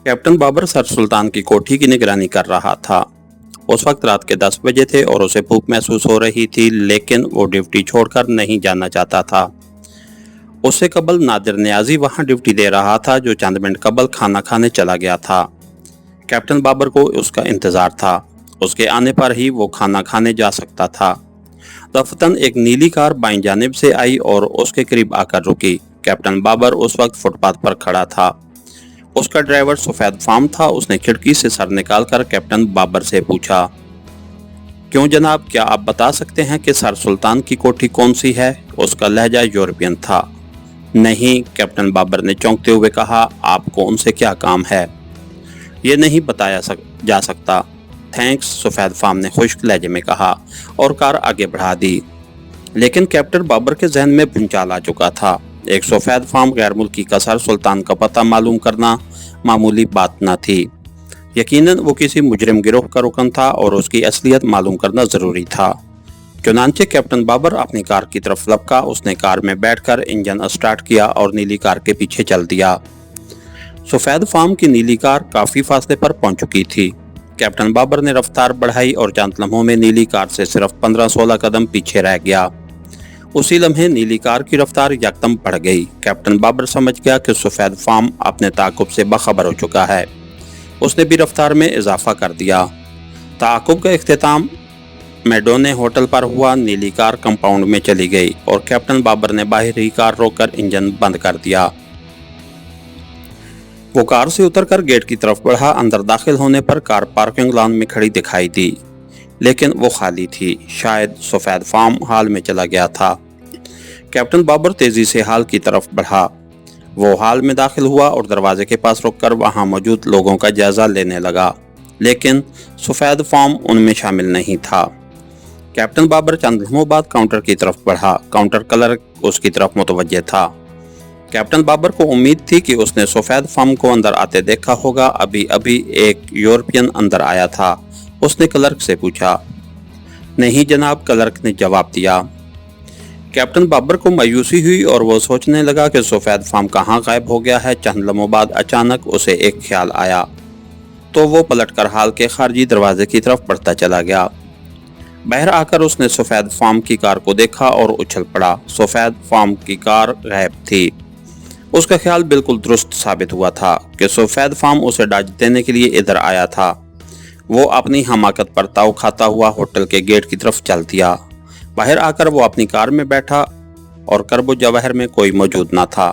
Captain Babar sir सुल्तान की कोठी की निगरानी कर रहा था। उस वक्त रात के 10 बजे थे और उसे भूख महसूस हो रही थी, लेकिन वो ड्यूटी छोड़कर नहीं जाना चाहता था। उससे कबल नादिर नियाजी वहां ड्यूटी दे रहा था, जो चंद मिनट कबल खाना खाने चला गया था। कैप्टन बाबर को उसका इंतजार था। उसके आने पर ही वो खाना खाने जा सकता था। दफ्तन एक नीली कार बाईं जानिब से आई और उसके करीब आकर रुकी। कैप्टन बाबर उस वक्त फुटपाथ पर खड़ा था। उसका ड्राइवर सफेद फार्म था। उसने खिड़की से सर निकालकर कैप्टन बाबर से पूछा, क्यों जनाब, क्या आप बता सकते हैं कि सर सुल्तान की कोठी कौन सी है? उसका लहजा यूरोपियन था। नहीं, कैप्टन बाबर ने चौंकते हुए कहा, आपको उनसे क्या काम है? ये नहीं बताया जा सकता। थैंक्स, सफेद फार्म ने खुश्क लहजे में कहा और कार आगे बढ़ा दी। लेकिन कैप्टन बाबर के जहन में भूचाल आ चुका था। एक सफेद फार्म गैर मुल्की का सर सुल्तान का पता मालूम करना मामूली बात न थी। यकीनन वो किसी मुजरिम गिरोह का रुकन था और उसकी असलियत मालूम करना जरूरी था। चुनांचे कैप्टन बाबर अपनी कार की तरफ लपका। उसने कार में बैठकर इंजन स्टार्ट किया और नीली कार के पीछे चल दिया। सफेद फार्म की नीली कार काफी फासले पर पहुंच चुकी थी। कैप्टन बाबर ने रफ्तार बढ़ाई और चंद लम्हों में नीली कार से सिर्फ 15-16 कदम पीछे रह गया। उसी लम्हे नीली कार की रफ्तार यकदम बढ़ गई। कैप्टन बाबर समझ गया कि सफेद फार्म अपने ताकुब से बाखबर हो चुका है। उसने भी रफ्तार में इजाफा कर दिया। ताकुब का इख्तिताम मैडोने होटल पर हुआ। नीली कार कंपाउंड में चली गई और कैप्टन बाबर ने बाहर ही कार रोककर इंजन बंद कर दिया। वो कार से उतरकर गेट की तरफ बढ़ा। अंदर दाखिल होने पर कार पार्किंग लॉन में खड़ी दिखाई दी, लेकिन वो खाली थी। शायद सफेद फार्म हाल में चला गया था। कैप्टन बाबर तेजी से हाल की तरफ बढ़ा। वो हाल में दाखिल हुआ और दरवाजे के पास रुककर वहां मौजूद लोगों का जायजा लेने लगा, लेकिन सफेद फार्म उनमें शामिल नहीं था। कैप्टन बाबर चंद लम्हों बाद काउंटर की तरफ बढ़ा। काउंटर क्लर्क उसकी तरफ मुतवज्जे था। कैप्टन बाबर को उम्मीद थी कि उसने सफेद फार्म को अंदर आते देखा होगा। अभी अभी एक यूरोपियन अंदर आया था। उसने क्लर्क से पूछा। नहीं जनाब, क्लर्क ने जवाब दिया। कैप्टन बाबर को मायूसी हुई और वो सोचने लगा कि सफेद फार्म कहाँ गायब हो गया है। चंद लम्हों बाद अचानक उसे एक ख्याल आया, तो वो पलटकर हाल के खारजी दरवाजे की तरफ बढ़ता चला गया। बाहर आकर उसने सफेद फार्म की कार को देखा और उछल पड़ा। सफेद फार्म की कार गायब थी। उसका ख्याल बिल्कुल दुरुस्त साबित हुआ था कि सफेद फार्म उसे डांट देने के लिए इधर आया था। वो अपनी हमाकत पर ताव खाता हुआ होटल के गेट की तरफ चल दिया। बाहर आकर वो अपनी कार में बैठा और करबो जवाहर में कोई मौजूद न था।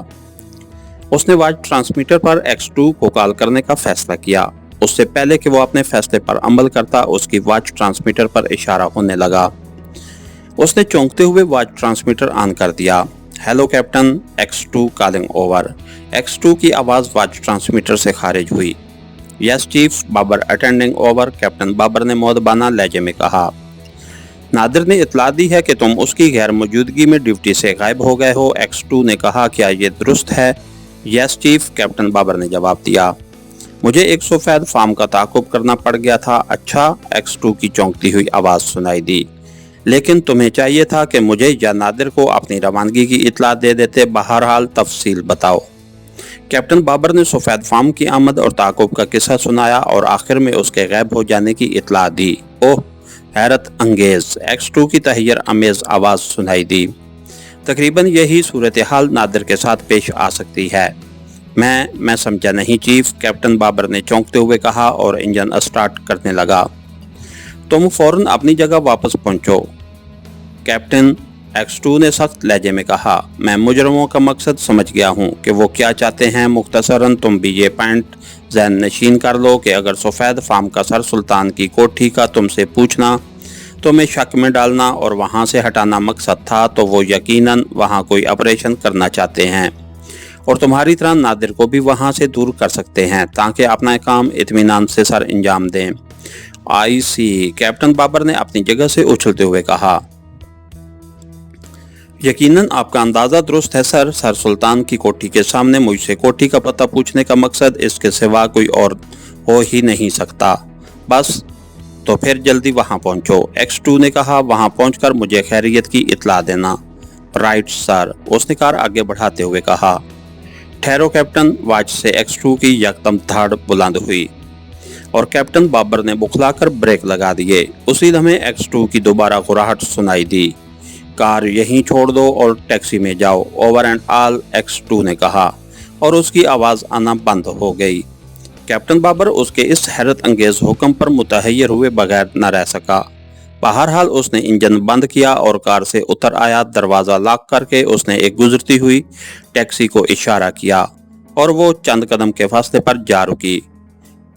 उसने वॉच ट्रांसमीटर पर X2 को कॉल करने का फैसला किया। उससे पहले कि वो अपने फैसले पर अमल करता, उसकी वॉच ट्रांसमीटर पर इशारा होने लगा। उसने चौंकते हुए वॉच ट्रांसमीटर ऑन कर दिया। Hello captain, X2 calling over. X2 की आवाज़ वॉच ट्रांसमीटर से खारिज हुई। Yes chief, Babar attending over. Captain Babar ने मौदबाना लहजे में कहा। नादिर ने इतला दी है कि तुम उसकी गैर मौजूदगी में ड्यूटी से गायब हो गए हो। X2 ने कहा, क्या ये दुरुस्त है? यस चीफ, कैप्टन बाबर ने जवाब दिया। मुझे एक सफेद फार्म का ताकुब करना पड़ गया था। अच्छा, X2 की चौंकती हुई आवाज़ सुनाई दी। लेकिन तुम्हें चाहिए था कि मुझे या नादिर को अपनी रवानगी की इतला दे देते। बहरहाल तफसील बताओ। कैप्टन बाबर ने सफेद फार्म की आमद और ताकुब का किस्सा सुनाया और आखिर में उसके गायब हो जाने की इतला दी। ओह, हैरत अंगेज, X2 की तहैयर अमेज आवाज़ सुनाई दी। तकरीबन यही सूरत हाल नादिर के साथ पेश आ सकती है। मैं समझा नहीं चीफ, कैप्टन बाबर ने चौंकते हुए कहा और इंजन स्टार्ट करने लगा। तुम फौरन अपनी जगह वापस पहुंचो, कैप्टन, X2 ने सख्त लहजे में कहा। मैं मुजरमों का मकसद समझ गया हूं कि वो क्या चाहते हैं। मुख्तसरन तुम भी ये पॉइंट ज़हन नशीन कर लो कि अगर सफेद फार्म का सर सुल्तान की कोठी का तुमसे पूछना, तुम्हें शक में डालना और वहां से हटाना मकसद था, तो वो यकीनन वहां कोई ऑपरेशन करना चाहते हैं और तुम्हारी तरह नादिर को भी वहां से दूर कर सकते हैं ताकि अपना काम इत्मीनान से सर अंजाम दें। आई सी, कैप्टन बाबर ने अपनी जगह से उछलते हुए कहा। यकीनन आपका अंदाज़ा दुरुस्त है सर। सर सुल्तान की कोठी के सामने मुझसे कोठी का पता पूछने का मकसद इसके सिवा कोई और हो ही नहीं सकता। बस तो फिर जल्दी वहां पहुंचो, X2 ने कहा। वहां पहुंचकर मुझे खैरियत की इतला देना। राइट सर, उसने कार आगे बढ़ाते हुए कहा। ठहरो कैप्टन, वाच से X2 की यकदम धड़ बुलंद हुई और कैप्टन बाबर ने बुखलाकर ब्रेक लगा दिए। उसी लम्हे X2 की दोबारा गुर्राहट सुनाई दी। कार यहीं छोड़ दो और टैक्सी में जाओ, ओवर एंड ऑल, X2 ने कहा और उसकी आवाज़ आना बंद हो गई। कैप्टन बाबर उसके इस हैरत अंगेज हुक्म पर मुतहय्यर हुए बगैर न रह सका। बहरहाल उसने इंजन बंद किया और कार से उतर आया। दरवाज़ा लॉक करके उसने एक गुजरती हुई टैक्सी को इशारा किया और वो चंद कदम के फासले पर जा रुकी।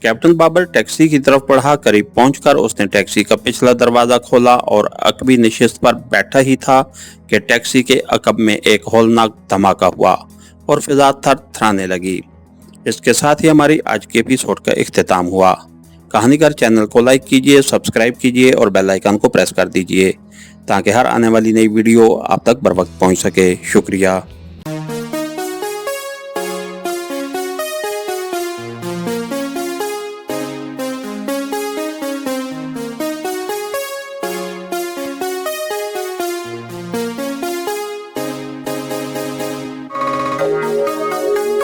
कैप्टन बाबर टैक्सी की तरफ बढ़ा। करीब पहुंचकर उसने टैक्सी का पिछला दरवाज़ा खोला और अकबी नशिस्त पर बैठा ही था कि टैक्सी के अकब में एक हौलनाक धमाका हुआ और फिजा थरथराने लगी। इसके साथ ही हमारी आज के एपिसोड का इख्तिताम हुआ। कहानीकार चैनल को लाइक कीजिए, सब्सक्राइब कीजिए और बेल आइकन को प्रेस कर दीजिए ताकि हर आने वाली नई वीडियो आप तक बर वक्त पहुँच सके। शुक्रिया।